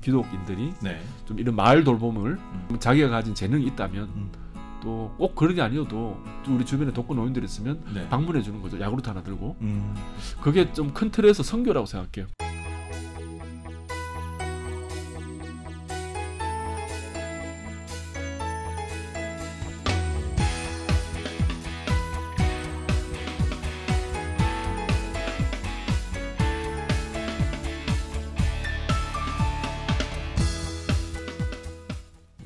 기독인들이 네. 좀 이런 마을 돌봄을 자기가 가진 재능이 있다면 또 꼭 그런 게 아니어도 우리 주변에 독거 노인들이 있으면 네. 방문해 주는 거죠. 야구르트 하나 들고. 그게 좀 큰 틀에서 선교라고 생각해요.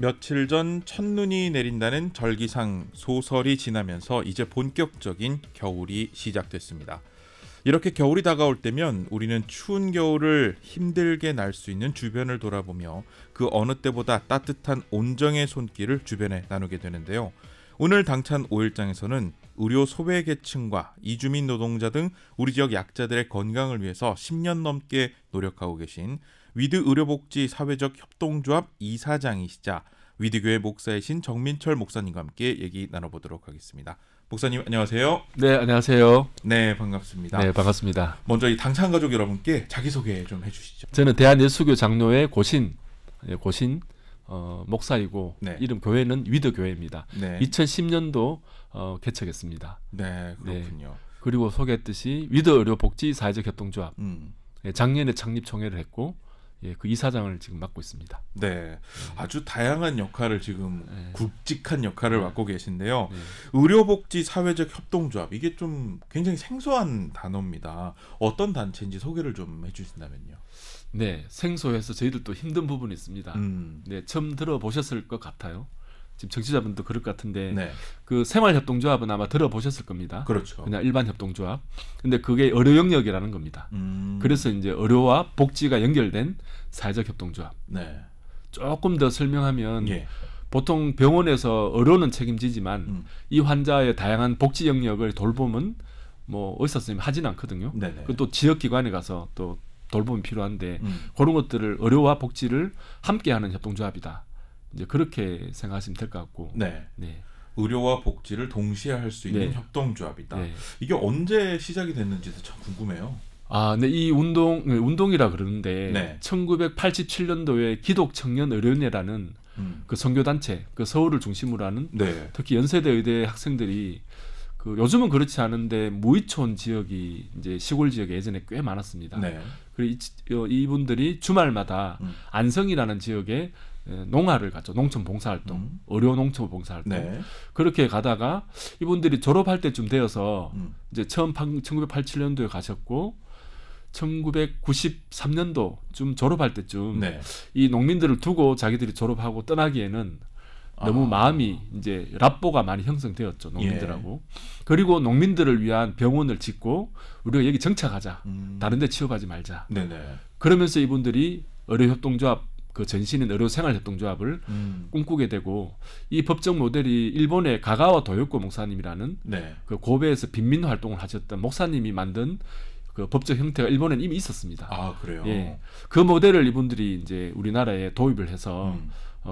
며칠 전 첫눈이 내린다는 절기상 소설이 지나면서 이제 본격적인 겨울이 시작됐습니다. 이렇게 겨울이 다가올 때면 우리는 추운 겨울을 힘들게 날 수 있는 주변을 돌아보며 그 어느 때보다 따뜻한 온정의 손길을 주변에 나누게 되는데요. 오늘 당찬 5일장에서는 의료 소외계층과 이주민 노동자 등 우리 지역 약자들의 건강을 위해서 10년 넘게 노력하고 계신 위드 의료복지 사회적 협동조합 이사장이시자 위드교회 목사이신 정민철 목사님과 함께 얘기 나눠보도록 하겠습니다. 목사님 안녕하세요. 네, 안녕하세요. 네, 반갑습니다. 네, 반갑습니다. 먼저 이 당찬 가족 여러분께 자기소개 좀 해주시죠. 저는 대한예수교 장로회 고신 목사이고 네. 이름 교회는 위드 교회입니다. 네. 2010년도 개척했습니다. 네, 그렇군요. 네. 그리고 소개했듯이 위드 의료복지 사회적 협동조합 작년에 창립 총회를 했고 그 이사장을 지금 맡고 있습니다. 네, 아주 다양한 역할을 지금 굵직한 역할을 맡고 계신데요. 네. 의료복지 사회적 협동조합 이게 좀 굉장히 생소한 단어입니다. 어떤 단체인지 소개를 좀 해주신다면요. 네, 생소해서 저희들도 힘든 부분이 있습니다. 네, 처음 들어보셨을 것 같아요. 지금 청취자분도 그럴 것 같은데 네. 그 생활협동조합은 아마 들어보셨을 겁니다. 그렇죠. 그냥 일반 협동조합. 근데 그게 의료 영역이라는 겁니다. 그래서 이제 의료와 복지가 연결된 사회적 협동조합. 네. 조금 더 설명하면 예. 보통 병원에서 의료는 책임지지만 이 환자의 다양한 복지 영역을 돌봄은 뭐 의사 선생님이 하진 않거든요. 또 지역기관에 가서 또 돌봄이 필요한데 그런 것들을 의료와 복지를 함께하는 협동조합이다. 이제 그렇게 생각하시면 될 것 같고. 네. 네. 의료와 복지를 동시에 할 수 있는 네. 협동조합이다. 네. 이게 언제 시작이 됐는지도 참 궁금해요. 네, 이 운동이라 그러는데 네. 1987년도에 기독청년의료인회라는 그 선교단체, 그 서울을 중심으로 하는 네. 특히 연세대 의대 학생들이 그 요즘은 그렇지 않은데 무이촌 지역이 이제 시골 지역에 예전에 꽤 많았습니다. 네. 그리고 이분들이 주말마다 안성이라는 지역에 농화를 갔죠. 농촌 봉사활동, 의료 농촌 봉사활동. 네. 그렇게 가다가 이분들이 졸업할 때쯤 되어서 이제 처음 1987년도에 가셨고 1993년도쯤 졸업할 때쯤 네. 이 농민들을 두고 자기들이 졸업하고 떠나기에는 너무 마음이 이제 랍보가 많이 형성되었죠. 농민들하고. 그리고 농민들을 위한 병원을 짓고 우리가 여기 정착하자. 다른 데 취업하지 말자. 네네. 그러면서 이분들이 의료협동조합 그 전신인 의료생활협동조합을 꿈꾸게 되고 이 법적 모델이 일본의 가가와 도요코 목사님이라는 네. 그 고베에서 빈민활동을 하셨던 목사님이 만든 그 법적 형태가 일본에는 이미 있었습니다. 아, 그래요? 예. 그 모델을 이분들이 이제 우리나라에 도입을 해서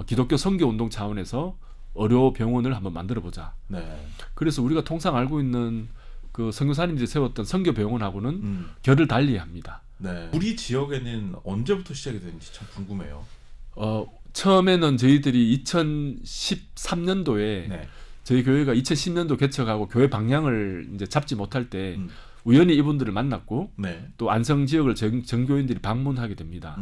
기독교 선교운동 차원에서 의료병원을 한번 만들어보자. 네. 그래서 우리가 통상 알고 있는 그 선교사님들이 세웠던 선교병원하고는 결을 달리합니다. 네. 우리 지역에는 언제부터 시작이 됐는지 참 궁금해요. 처음에는 저희들이 2013년도에 네. 저희 교회가 2010년도 개척하고 교회 방향을 이제 잡지 못할 때 우연히 이분들을 만났고 네. 또 안성 지역을 전교인들이 방문하게 됩니다.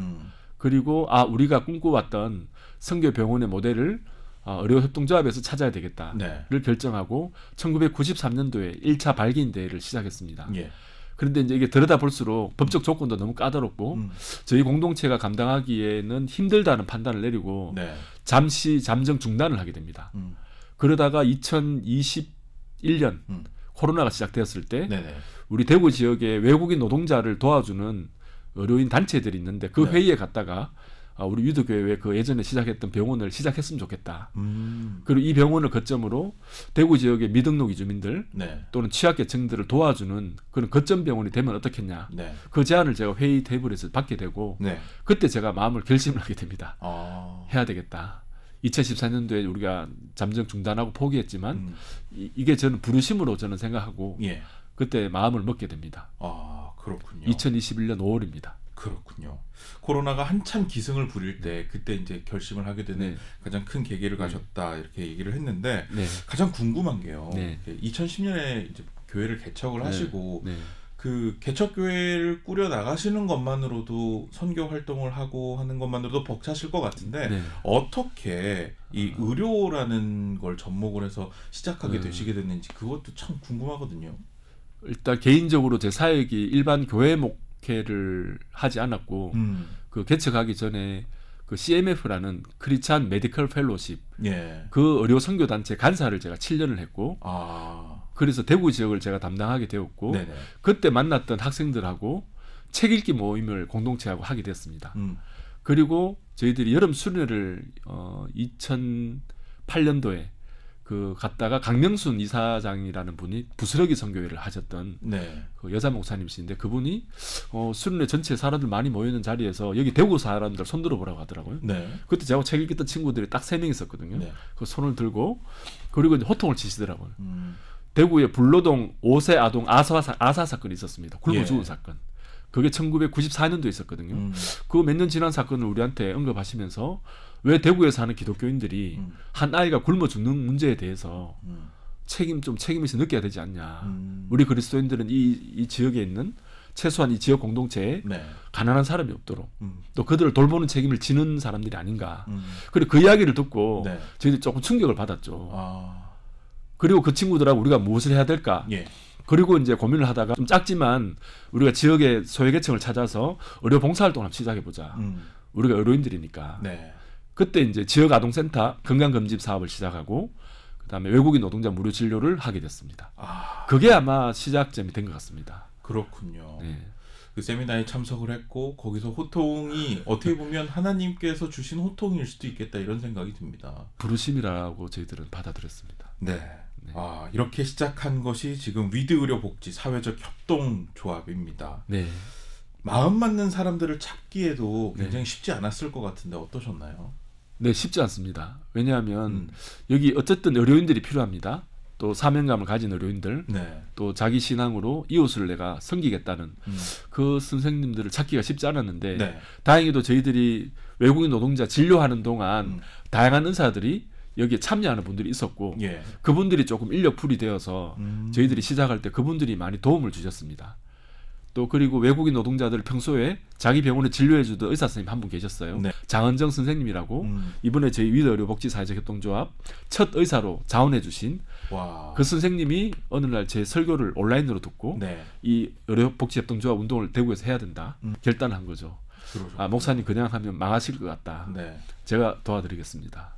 그리고 우리가 꿈꿔왔던 선교병원의 모델을 의료협동조합에서 찾아야 되겠다를 네. 결정하고 1993년도에 1차 발기인 대회를 시작했습니다. 예. 그런데 이제 이게 들여다 볼수록 법적 조건도 너무 까다롭고 저희 공동체가 감당하기에는 힘들다는 판단을 내리고 네. 잠시 잠정 중단을 하게 됩니다. 그러다가 2021년 코로나가 시작되었을 때 네네. 우리 대구 지역에 외국인 노동자를 도와주는 의료인 단체들이 있는데 그 네. 회의에 갔다가 우리 위드교회 그 예전에 시작했던 병원을 시작했으면 좋겠다. 그리고 이 병원을 거점으로 대구 지역의 미등록 이주민들 네. 또는 취약계층들을 도와주는 그런 거점 병원이 되면 어떻겠냐. 네. 그 제안을 제가 회의 테이블에서 받게 되고 네. 그때 제가 마음을 결심을 하게 됩니다. 아. 해야 되겠다. 2014년도에 우리가 잠정 중단하고 포기했지만 이게 저는 부르심으로 저는 생각하고 예. 그때 마음을 먹게 됩니다. 아, 그렇군요. 2021년 5월입니다. 그렇군요. 코로나가 한참 기승을 부릴 때 그때 이제 결심을 하게 되는 네. 가장 큰 계기를 가졌다 이렇게 얘기를 했는데 네. 가장 궁금한 게요. 네. 2010년에 이제 교회를 개척을 네. 하시고 네. 그 개척 교회를 꾸려 나가시는 것만으로도 선교 활동을 하고 하는 것만으로도 벅차실 것 같은데 네. 어떻게 이 의료라는 걸 접목을 해서 시작하게 되시게 됐는지 그것도 참 궁금하거든요. 일단 개인적으로 제 사역이 일반 교회 목회를 하지 않았고 그 개척하기 전에 그 CMF라는 크리스찬 메디컬 펠로십 예. 그 의료 선교 단체 간사를 제가 7년을 했고 그래서 대구 지역을 제가 담당하게 되었고 네네. 그때 만났던 학생들하고 책 읽기 모임을 공동체하고 하게 됐습니다. 그리고 저희들이 여름 수련회를 2008년도에 그 갔다가 강명순 이사장이라는 분이 부스러기 선교회를 하셨던 네. 그 여자 목사님이신데 그분이 수련회 전체 사람들 많이 모이는 자리에서 여기 대구 사람들 손 들어보라고 하더라고요. 네. 그때 제가 책 읽었던 친구들이 딱 3명 있었거든요. 네. 그 손을 들고 그리고 이제 호통을 치시더라고요. 대구에 불로동 5세 아동 아사 사건이 있었습니다. 굶어 죽은 사건. 그게 1994년도에 있었거든요. 그 몇 년 지난 사건을 우리한테 언급하시면서 왜 대구에 사는 기독교인들이 한 아이가 굶어 죽는 문제에 대해서 책임에서 느껴야 되지 않냐. 우리 그리스도인들은 이 지역에 있는 최소한 이 지역 공동체에 네. 가난한 사람이 없도록 또 그들을 돌보는 책임을 지는 사람들이 아닌가. 그리고 그 이야기를 듣고 네. 저희들이 조금 충격을 받았죠. 그리고 그 친구들하고 우리가 무엇을 해야 될까. 예. 그리고 이제 고민을 하다가 좀 작지만 우리가 지역의 소외계층을 찾아서 의료 봉사활동을 한번 시작해보자. 우리가 의료인들이니까. 네. 그때 이제 지역 아동센터 건강검진 사업을 시작하고 그다음에 외국인 노동자 무료 진료를 하게 됐습니다. 그게 아마 시작점이 된 것 같습니다. 그렇군요. 네. 그 세미나에 참석을 했고 거기서 호통이 어떻게 보면 하나님께서 주신 호통일 수도 있겠다 이런 생각이 듭니다. 부르심이라고 저희들은 받아들였습니다. 네. 네. 이렇게 시작한 것이 지금 위드의료복지 사회적 협동조합입니다. 네. 마음 맞는 사람들을 찾기에도 굉장히 쉽지 않았을 것 같은데 어떠셨나요? 네, 쉽지 않습니다. 왜냐하면 여기 어쨌든 의료인들이 필요합니다. 또 사명감을 가진 의료인들, 네. 또 자기 신앙으로 이웃을 내가 섬기겠다는 그 선생님들을 찾기가 쉽지 않았는데 네. 다행히도 저희들이 외국인 노동자 진료하는 동안 다양한 은사들이 여기에 참여하는 분들이 있었고 예. 그분들이 조금 인력풀이 되어서 저희들이 시작할 때 그분들이 많이 도움을 주셨습니다. 또 그리고 외국인 노동자들 평소에 자기 병원에 진료해주던 의사 선생님 한 분 계셨어요. 네. 장은정 선생님이라고 이번에 저희 위드의료복지사회적협동조합 첫 의사로 자원해주신 그 선생님이 어느 날 제 설교를 온라인으로 듣고 네. 이 의료복지협동조합 운동을 대구에서 해야 된다 결단한 거죠. 목사님 그냥 하면 망하실 것 같다. 네. 제가 도와드리겠습니다.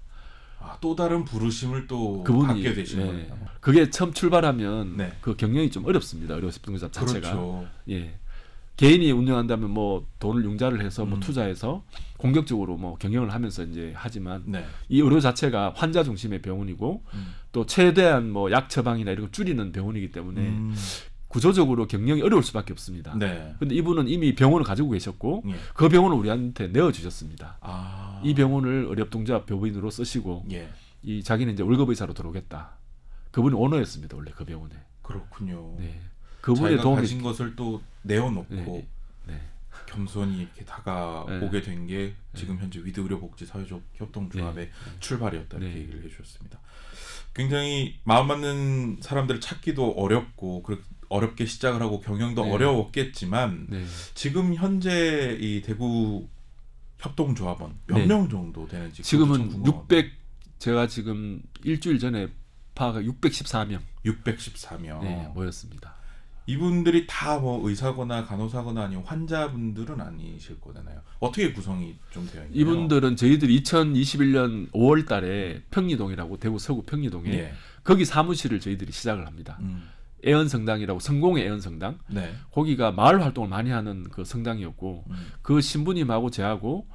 또 다른 부르심을 또 그분이, 받게 되신 네. 거예요. 그게 처음 출발하면 네. 그 경영이 좀 어렵습니다. 의료협동조합 자체가. 그렇죠. 예. 개인이 운영한다면 뭐 돈을 융자를 해서 뭐 투자해서 공격적으로 뭐 경영을 하면서 이제 하지만 네. 이 의료 자체가 환자 중심의 병원이고 또 최대한 뭐 약 처방이나 이런 걸 줄이는 병원이기 때문에 구조적으로 경영이 어려울 수밖에 없습니다. 네. 근데 이분은 이미 병원을 가지고 계셨고 예. 그 병원을 우리한테 내어주셨습니다. 아. 이 병원을 의료협동조합 병원으로 쓰시고 예. 이 자기는 이제 월급 의사로 들어오겠다. 그분이 오너였습니다. 원래 그 병원에. 그렇군요. 네. 그분의 자기가 도움이 가진 것을 또 내어놓고 네. 네. 겸손히 이렇게 다가오게 된 게 지금 현재 위드의료복지 사회적 협동조합의 출발이었다 이렇게 얘기를 해주셨습니다. 굉장히 마음 맞는 사람들을 찾기도 어렵고 어렵게 시작을 하고 경영도 어려웠겠지만 지금 현재 이 대구 협동조합원 몇 명 정도 되는지 지금은 600 제가 지금 일주일 전에 파악한 614명 614명 모였습니다. 이분들이 다 뭐 의사거나 간호사거나 아니면 환자분들은 아니실 거잖아요. 어떻게 구성이 좀 되어 있나요? 이분들은 저희들이 2021년 5월 달에 평리동이라고 대구 서구 평리동에 거기 사무실을 저희들이 시작을 합니다. 애언성당이라고 성공의 애언성당. 네. 거기가 마을 활동을 많이 하는 그 성당이었고 그 신부님하고 저하고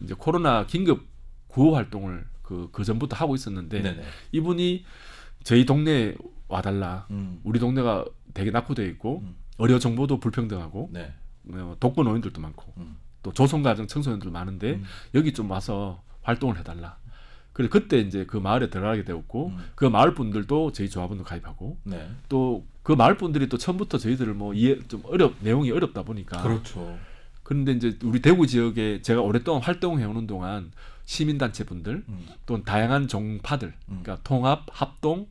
이제 코로나 긴급 구호 활동을 그 전부터 하고 있었는데 네네. 이분이 저희 동네에 와달라. 우리 동네가 되게 낙후되어 있고 의료 정보도 불평등하고 네. 독거 노인들도 많고 또 조선가정 청소년들 많은데 여기 좀 와서 활동을 해달라. 그래 그때 이제 그 마을에 들어가게 되었고 그 마을 분들도 저희 조합원도 가입하고 또 그 마을 분들이 또 처음부터 저희들을 뭐 내용이 어렵다 보니까 그렇죠. 그런데 이제 우리 대구 지역에 제가 오랫동안 활동해오는 동안 시민단체분들 또는 다양한 종파들, 그러니까 통합, 합동,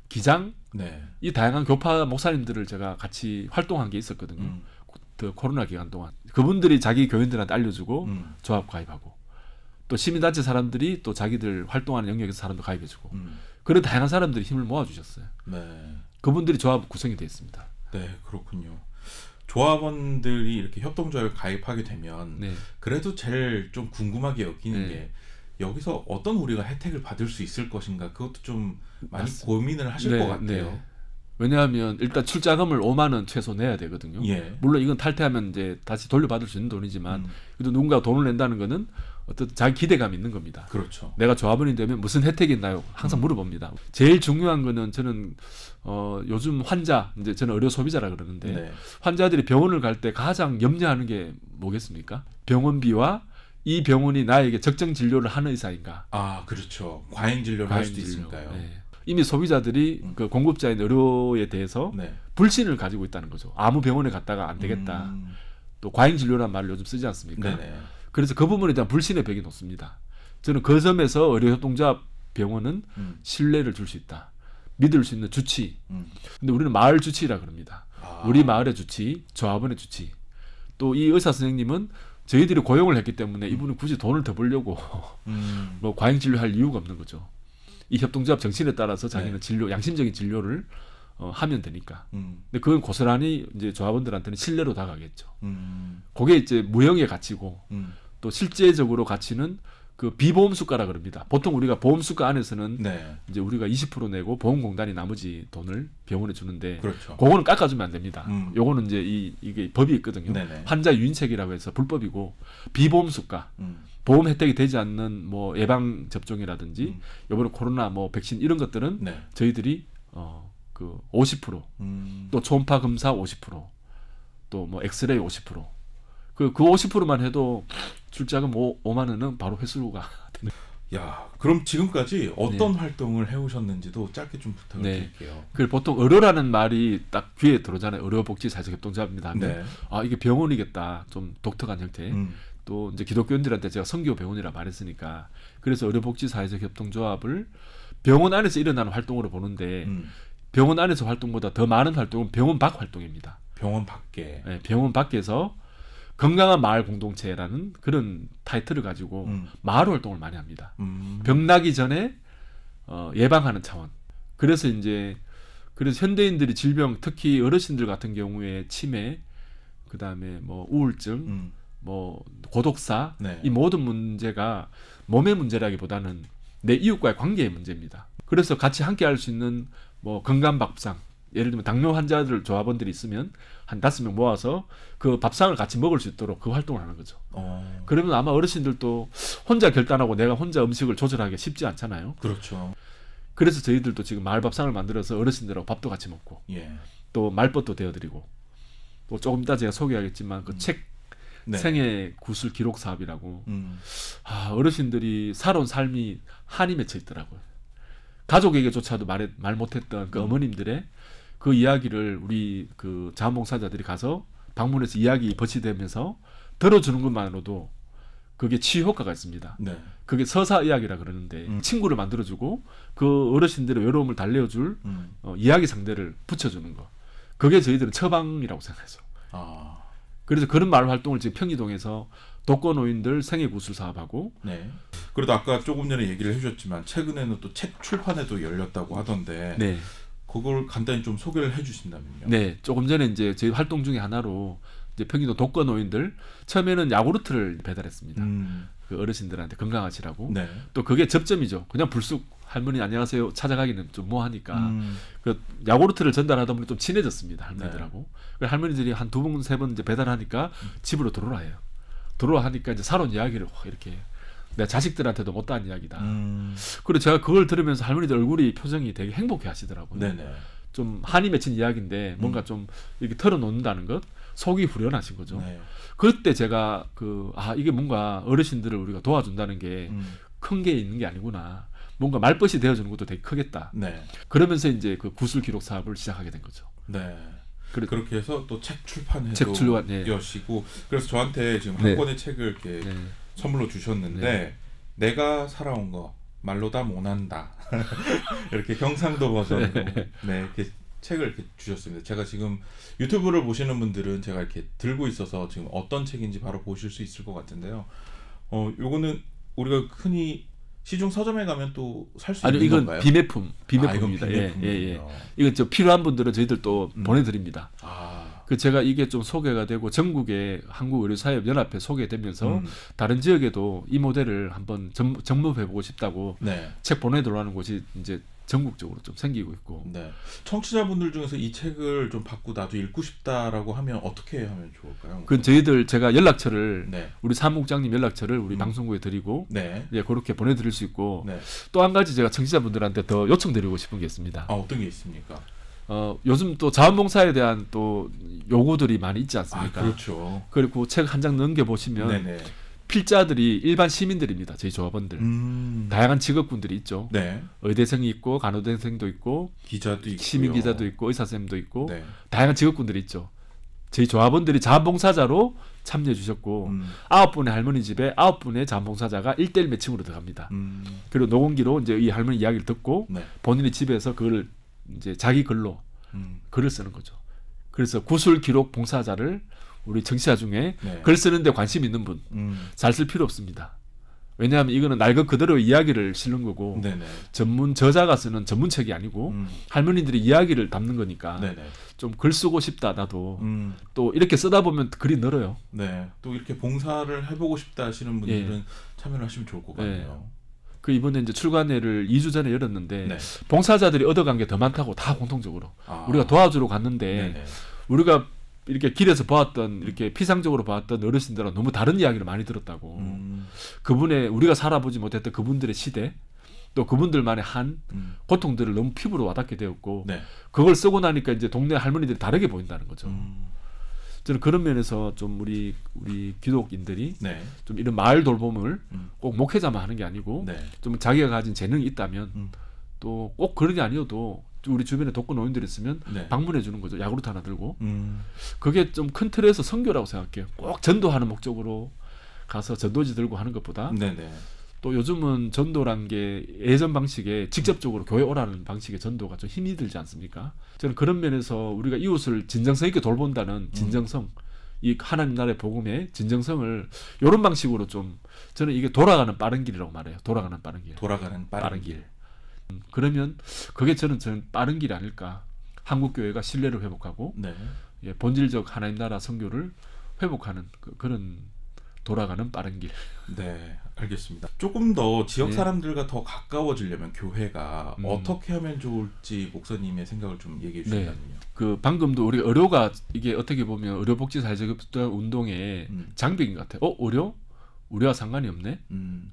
기장, 네. 이 다양한 교파 목사님들을 제가 같이 활동한 게 있었거든요. 그 코로나 기간 동안 그분들이 자기 교인들한테 알려주고 조합 가입하고 또 시민단체 사람들이 또 자기들 활동하는 영역에서 사람도 가입해주고 그런 다양한 사람들이 힘을 모아주셨어요. 네. 그분들이 조합 구성이 되어 있습니다. 네, 그렇군요. 조합원들이 이렇게 협동조합에 가입하게 되면 네. 그래도 제일 좀 궁금하게 여기는 네. 게 여기서 어떤 우리가 혜택을 받을 수 있을 것인가 그것도 좀 많이 고민을 하실 네, 것 같아요. 네. 왜냐하면 일단 출자금을 5만 원 최소 내야 되거든요. 예. 물론 이건 탈퇴하면 이제 다시 돌려받을 수 있는 돈이지만 그래도 누군가 돈을 낸다는 거는 어떤 자기 기대감이 있는 겁니다. 그렇죠. 내가 조합원이 되면 무슨 혜택이 있나요? 항상 물어봅니다. 제일 중요한 거는 저는 요즘 환자, 이제 저는 의료 소비자라 그러는데 네. 환자들이 병원을 갈 때 가장 염려하는 게 뭐겠습니까? 병원비와 이 병원이 나에게 적정 진료를 하는 의사인가? 아, 그렇죠. 과잉 진료를 할 수도 있으니까요. 네. 이미 소비자들이 그 공급자인 의료에 대해서 네. 불신을 가지고 있다는 거죠. 아무 병원에 갔다가 안 되겠다. 또 과잉 진료란 말을 요즘 쓰지 않습니까? 네네. 그래서 그 부분에 대한 불신의 벽이 높습니다. 저는 그 점에서 의료협동조합 병원은 신뢰를 줄 수 있다. 믿을 수 있는 주치. 근데 우리는 마을 주치라 그럽니다. 아. 우리 마을의 주치, 조합원의 주치. 또 이 의사 선생님은 저희들이 고용을 했기 때문에 이분은 굳이 돈을 더 벌려고 뭐 과잉 진료할 이유가 없는 거죠. 이 협동조합 정신에 따라서 자기는 네. 진료, 양심적인 진료를 하면 되니까. 근데 그건 고스란히 이제 조합원들한테는 신뢰로 다가가겠죠. 그게 이제 무형의 가치고 또 실제적으로 가치는 그 비보험 수가라 그럽니다. 보통 우리가 보험 수가 안에서는 네. 이제 우리가 20% 내고 보험공단이 나머지 돈을 병원에 주는데 그렇죠. 그거는 깎아주면 안 됩니다. 요거는 이제 이게 법이 있거든요. 네네. 환자 유인책이라고 해서 불법이고 비보험 수가. 보험 혜택이 되지 않는 뭐 예방 접종이라든지 이번에 코로나 뭐 백신 이런 것들은 네. 저희들이 그 50% 또 초음파 검사 50% 또 뭐 엑스레이 50% 그 50%만 해도 출자금 5만 원은 바로 회수가 되는. 야, 그럼 지금까지 어떤 네. 활동을 해오셨는지도 짧게 좀 부탁을 네. 드릴게요. 그 보통 의료라는 말이 딱 귀에 들어오잖아요. 의료복지사회협동조합입니다. 네. 아, 이게 병원이겠다. 좀 독특한 형태. 또 이제 기독교인들한테 제가 선교 병원이라 말했으니까 그래서 의료복지사회적 협동조합을 병원 안에서 일어나는 활동으로 보는데 병원 안에서 활동보다 더 많은 활동은 병원 밖 활동입니다. 병원 밖에. 네, 병원 밖에서 건강한 마을 공동체라는 그런 타이틀을 가지고 마을 활동을 많이 합니다. 병 나기 전에 예방하는 차원. 그래서 현대인들이 질병, 특히 어르신들 같은 경우에 치매, 그다음에 뭐 우울증, 뭐 고독사 네. 이 모든 문제가 몸의 문제라기보다는 내 이웃과의 관계의 문제입니다. 그래서 같이 함께 할 수 있는 뭐 건강 밥상, 예를 들면 당뇨 환자들 조합원들이 있으면 한 5명 모아서 그 밥상을 같이 먹을 수 있도록 그 활동을 하는 거죠. 그러면 아마 어르신들도 혼자 결단하고 내가 혼자 음식을 조절하기 쉽지 않잖아요. 그렇죠. 그래서 저희들도 지금 마을 밥상을 만들어서 어르신들하고 밥도 같이 먹고 예. 또 말벗도 되어드리고 또 조금 이따 제가 소개하겠지만 그 책 네. 생애 구술 기록 사업이라고 어르신들이 살아온 삶이 한이 맺혀 있더라고요. 가족에게조차도 말 못했던 그 어머님들의 그 이야기를 우리 그 자원봉사자들이 가서 방문해서 이야기 버치되면서 들어주는 것만으로도 그게 치유 효과가 있습니다. 네. 그게 서사 이야기라 그러는데 친구를 만들어주고 그 어르신들의 외로움을 달래어줄 이야기 상대를 붙여주는 거. 그게 저희들은 처방이라고 생각해서. 그래서 그런 마을 활동을 지금 평리동에서 독거노인들 생애구술 사업하고. 네. 그래도 아까 조금 전에 얘기를 해주셨지만 최근에는 또 책 출판회도 열렸다고 하던데. 네. 그걸 간단히 좀 소개를 해주신다면요. 네, 조금 전에 이제 저희 활동 중에 하나로 이제 평리동 독거노인들 처음에는 야구르트를 배달했습니다. 그 어르신들한테 건강하시라고. 네. 또 그게 접점이죠. 그냥 불쑥 할머니 안녕하세요 찾아가기는 좀 뭐하니까 그 야구르트를 전달하다 보니 좀 친해졌습니다 할머니들하고. 네. 할머니들이 한 2번 3번 이제 배달하니까 집으로 들어오라 해요. 들어오라 하니까 이제 살아온 이야기를 이렇게 내 자식들한테도 못다한 이야기다. 그리고 제가 그걸 들으면서 할머니들 얼굴이 표정이 되게 행복해 하시더라고요. 네네. 좀 한이 맺힌 이야기인데 뭔가 좀 이렇게 털어놓는다는 것, 속이 후련하신 거죠. 네. 그때 제가 이게 뭔가 어르신들을 우리가 도와준다는 게 큰 게 있는 게 아니구나. 뭔가 말벗이 되어주는 것도 되게 크겠다. 네. 그러면서 이제 그 구술 기록 사업을 시작하게 된 거죠. 네. 그렇게 해서 또 책 출판해도 여시고 그래서 저한테 지금 한 권의 책을 이렇게 선물로 주셨는데 내가 살아온 거 말로 다 못한다 이렇게 경상도 버전으로 이렇게 책을 이렇게 주셨습니다. 제가 지금 유튜브를 보시는 분들은 제가 이렇게 들고 있어서 지금 어떤 책인지 바로 보실 수 있을 것 같은데요. 요거는 우리가 흔히 시중 서점에 가면 또 살 수 있는 이건 건가요? 비매품입니다. 이건 저 필요한 분들은 저희들 또 보내드립니다. 제가 이게 좀 소개가 되고 전국의 한국의료사협연합회 소개되면서 다른 지역에도 이 모델을 한번 접목해보고 싶다고 책 보내달라는 곳이 이제 전국적으로 좀 생기고 있고. 청취자분들 중에서 이 책을 좀 받고 나도 읽고 싶다라고 하면 어떻게 하면 좋을까요? 그건 제가 연락처를 우리 사무국장님 연락처를 우리 방송국에 드리고 그렇게 보내드릴 수 있고 또 한 가지 제가 청취자분들한테 더 요청드리고 싶은 게 있습니다. 어떤 게 있습니까? 요즘 또 자원봉사에 대한 또 요구들이 많이 있지 않습니까? 그렇죠. 그리고 책 한 장 넘겨보시면 필자들이 일반 시민들입니다. 저희 조합원들. 다양한 직업군들이 있죠. 의대생이 있고 간호대생도 있고 기자도 있고 시민기자도 있고 의사선생님도 있고 다양한 직업군들이 있죠. 저희 조합원들이 자원봉사자로 참여해 주셨고 9분의 할머니 집에 9분의 자원봉사자가 1:1 매칭으로 들어갑니다. 그리고 녹음기로 이제 이 할머니 이야기를 듣고 본인의 집에서 그걸 이제 자기 글로 글을 쓰는 거죠. 그래서 구술 기록 봉사자를 우리 청취자 중에 글 쓰는데 관심 있는 분 잘 쓸 필요 없습니다. 왜냐하면 이거는 날 것 그대로 이야기를 실는 거고 전문 저자가 쓰는 전문책이 아니고 할머니들이 이야기를 담는 거니까 좀 글 쓰고 싶다 나도 또 이렇게 쓰다 보면 글이 늘어요. 또 이렇게 봉사를 해보고 싶다 하시는 분들은 참여를 하시면 좋을 것 같네요. 이번에 이제 출간회를 2주 전에 열었는데 봉사자들이 얻어간 게 더 많다고 다 공통적으로 우리가 도와주러 갔는데 우리가 이렇게 길에서 보았던 이렇게 피상적으로 보았던 어르신들은 너무 다른 이야기를 많이 들었다고. 그분의 우리가 살아보지 못했던 그분들의 시대 또 그분들만의 한 고통들을 너무 피부로 와닿게 되었고 그걸 쓰고 나니까 이제 동네 할머니들이 다르게 보인다는 거죠. 저는 그런 면에서 좀 우리 기독인들이 좀 이런 마을 돌봄을 꼭 목회자만 하는 게 아니고 좀 자기가 가진 재능이 있다면 또 꼭 그런 게 아니어도 우리 주변에 독거 노인들이 있으면 방문해 주는 거죠. 야구르트 하나 들고. 그게 좀 큰 틀에서 선교라고 생각해요. 꼭 전도하는 목적으로 가서 전도지 들고 하는 것보다 또 요즘은 전도란 게 예전 방식에 직접적으로 교회 오라는 방식의 전도가 좀 힘이 들지 않습니까? 저는 그런 면에서 우리가 이웃을 진정성 있게 돌본다는 진정성 이 하나님 나라의 복음의 진정성을 이런 방식으로 좀 저는 이게 돌아가는 빠른 길이라고 말해요. 돌아가는 빠른 길. 그러면 그게 저는 빠른 길이 아닐까. 한국 교회가 신뢰를 회복하고 본질적 하나님 나라 선교를 회복하는 그런 돌아가는 빠른 길. 알겠습니다. 조금 더 지역 사람들과 더 가까워지려면 교회가 어떻게 하면 좋을지 목사님의 생각을 좀 얘기해 주시면요. 방금도 우리 의료가 이게 어떻게 보면 의료복지사회적 운동의 장벽인 것 같아요. 의료? 우리와 상관이 없네.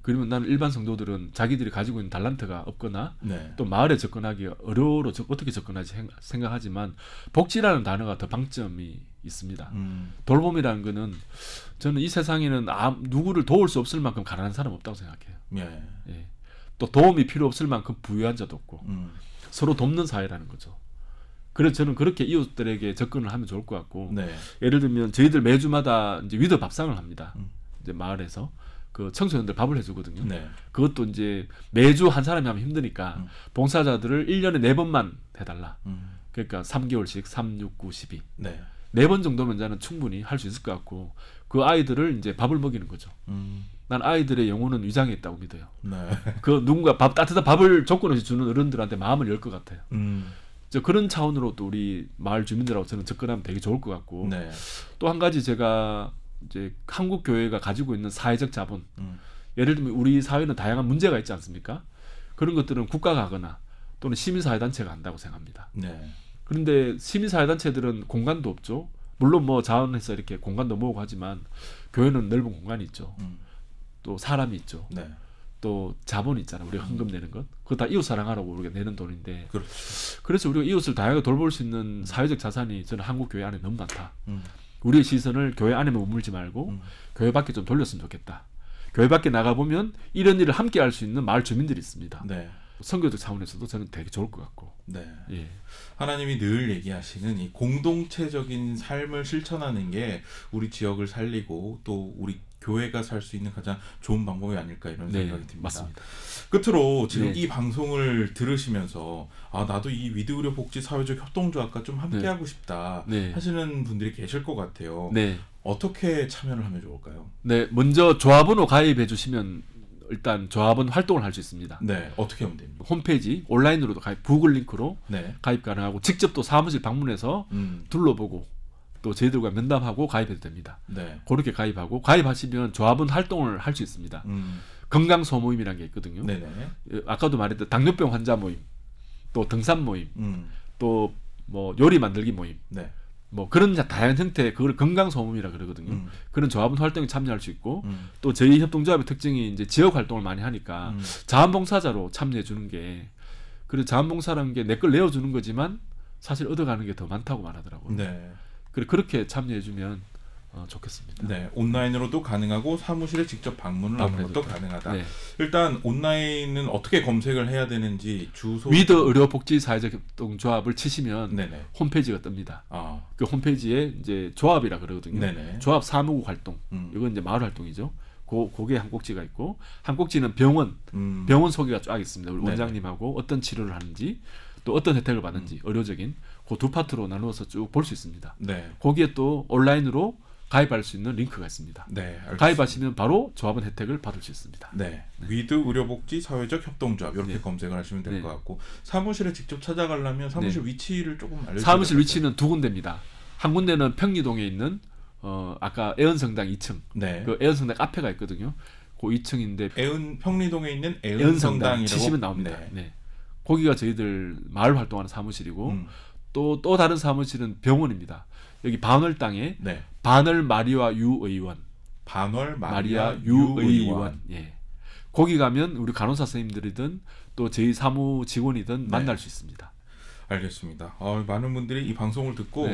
그러면 나는 일반 성도들은 자기들이 가지고 있는 달란트가 없거나 또 마을에 접근하기 의료로 어떻게 접근하지 생각하지만 복지라는 단어가 더 방점이 있습니다. 돌봄이라는 거는 저는 이 세상에는 누구를 도울 수 없을 만큼 가난한 사람 없다고 생각해요. 또 도움이 필요 없을 만큼 부유한 자도 없고 서로 돕는 사회라는 거죠. 그래서 저는 그렇게 이웃들에게 접근을 하면 좋을 것 같고 예를 들면 저희들 매주마다 이제 위드 밥상을 합니다. 이제 마을에서 그 청소년들 밥을 해주거든요. 그것도 이제 매주 한 사람이 하면 힘드니까 봉사자들을 1년에 4번만 해달라. 그러니까 3개월씩 3, 6, 9, 12. 4번 정도면 저는 충분히 할 수 있을 것 같고 그 아이들을 이제 밥을 먹이는 거죠. 난 아이들의 영혼은 위장에 있다고 믿어요. 그 누군가 따뜻한 밥을 조건 없이 주는 어른들한테 마음을 열 것 같아요. 그런 차원으로 또 우리 마을 주민들하고 저는 접근하면 되게 좋을 것 같고 또 한 가지 제가 이제 한국 교회가 가지고 있는 사회적 자본 예를 들면 우리 사회는 다양한 문제가 있지 않습니까? 그런 것들은 국가가 하거나 또는 시민사회단체가 한다고 생각합니다. 그런데 시민사회단체들은 공간도 없죠. 물론 뭐 자원해서 이렇게 공간도 모으고 하지만 교회는 넓은 공간이 있죠. 또 사람이 있죠. 또 자본이 있잖아. 우리가 헌금 내는 것. 그거 다 이웃 사랑하라고 우리가 내는 돈인데 그래서 우리가 이웃을 다양하게 돌볼 수 있는 사회적 자산이 저는 한국 교회 안에 너무 많다. 우리의 시선을 교회 안에만 머물지 말고 교회 밖에 좀 돌렸으면 좋겠다. 교회 밖에 나가보면 이런 일을 함께 할 수 있는 마을 주민들이 있습니다. 선교적 차원에서도 저는 되게 좋을 것 같고. 네. 예. 하나님이 늘 얘기하시는 이 공동체적인 삶을 실천하는 게 우리 지역을 살리고 또 우리 교회가 살 수 있는 가장 좋은 방법이 아닐까 이런 생각이 듭니다. 맞습니다. 끝으로 지금 이 방송을 들으시면서 나도 이 위드의료복지사회적협동조합과 좀 함께하고 싶다 하시는 분들이 계실 것 같아요. 어떻게 참여를 하면 좋을까요? 네, 먼저 조합원으로 가입해 주시면 일단 조합원 활동을 할 수 있습니다. 네, 어떻게 하면 됩니까? 홈페이지 온라인으로도 가입, 구글 링크로 가입 가능하고 직접 또 사무실 방문해서 둘러보고 또 저희들과 면담하고 가입해도 됩니다. 그렇게 가입하고 가입하시면 조합원 활동을 할 수 있습니다. 건강소 모임이라는 게 있거든요. 아까도 말했던 당뇨병 환자 모임, 또 등산 모임, 또 뭐 요리 만들기 모임, 뭐 그런 다양한 형태의 그걸 건강소모임이라 그러거든요. 그런 조합원 활동에 참여할 수 있고 또 저희 협동조합의 특징이 이제 지역 활동을 많이 하니까 자원봉사자로 참여해 주는 게, 그리고 자원봉사라는 게 내 걸 내어주는 거지만 사실 얻어가는 게 더 많다고 말하더라고요. 그렇게 참여해 주면 좋겠습니다. 네, 온라인으로도 가능하고 사무실에 직접 방문을 하는 것도 가능하다. 일단 온라인은 어떻게 검색을 해야 되는지 주소 위드 의료복지사회적협동조합을 치시면 홈페이지가 뜹니다. 그 홈페이지에 이제 조합이라 그러거든요. 조합 사무국 활동, 이건 이제 마을 활동이죠. 그게 한 꼭지가 있고, 한 꼭지는 병원 소개가 쫙 있습니다. 우리 원장님하고 어떤 치료를 하는지 또 어떤 혜택을 받는지 의료적인 그 두 파트로 나누어서 쭉 볼 수 있습니다. 거기에 또 온라인으로 가입할 수 있는 링크가 있습니다. 가입하시면 바로 조합원 혜택을 받을 수 있습니다. 위드 의료복지 사회적 협동조합 이렇게 검색을 하시면 될 것 같고, 사무실에 직접 찾아가려면 사무실 위치를 조금 알려주세요. 사무실 위치는 두 군데입니다. 한 군데는 평리동에 있는 아까 애언성당 2층 그 애언성당 앞에가 있거든요. 그 2층인데 평리동에 있는 애언성당이라고 치시면 나옵니다. 거기가 저희들 마을 활동하는 사무실이고 또 다른 사무실은 병원입니다. 여기 반월 땅에 반월 마리아 유 의원, 반월 마리아 유 의원. 거기 가면 우리 간호사 선생님들이든 또 저희 사무 직원이든 만날 수 있습니다. 알겠습니다. 많은 분들이 이 방송을 듣고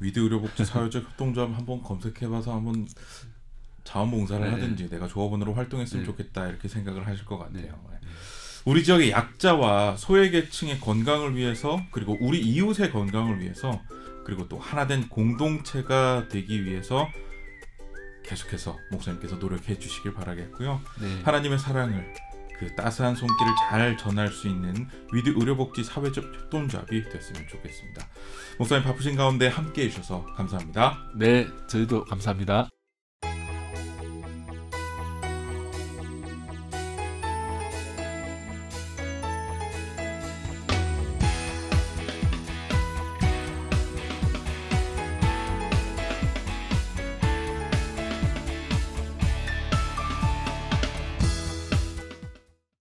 위드 의료복지 사회적 협동조합 한번 검색해봐서 한번 자원봉사를 하든지 내가 조합원으로 활동했으면 좋겠다 이렇게 생각을 하실 것 같아요. 우리 지역의 약자와 소외계층의 건강을 위해서, 그리고 우리 이웃의 건강을 위해서, 그리고 또 하나된 공동체가 되기 위해서 계속해서 목사님께서 노력해 주시길 바라겠고요. 하나님의 사랑을, 그 따스한 손길을 잘 전할 수 있는 위드 의료복지 사회적 협동조합이 됐으면 좋겠습니다. 목사님 바쁘신 가운데 함께해 주셔서 감사합니다. 네, 저희도 감사합니다.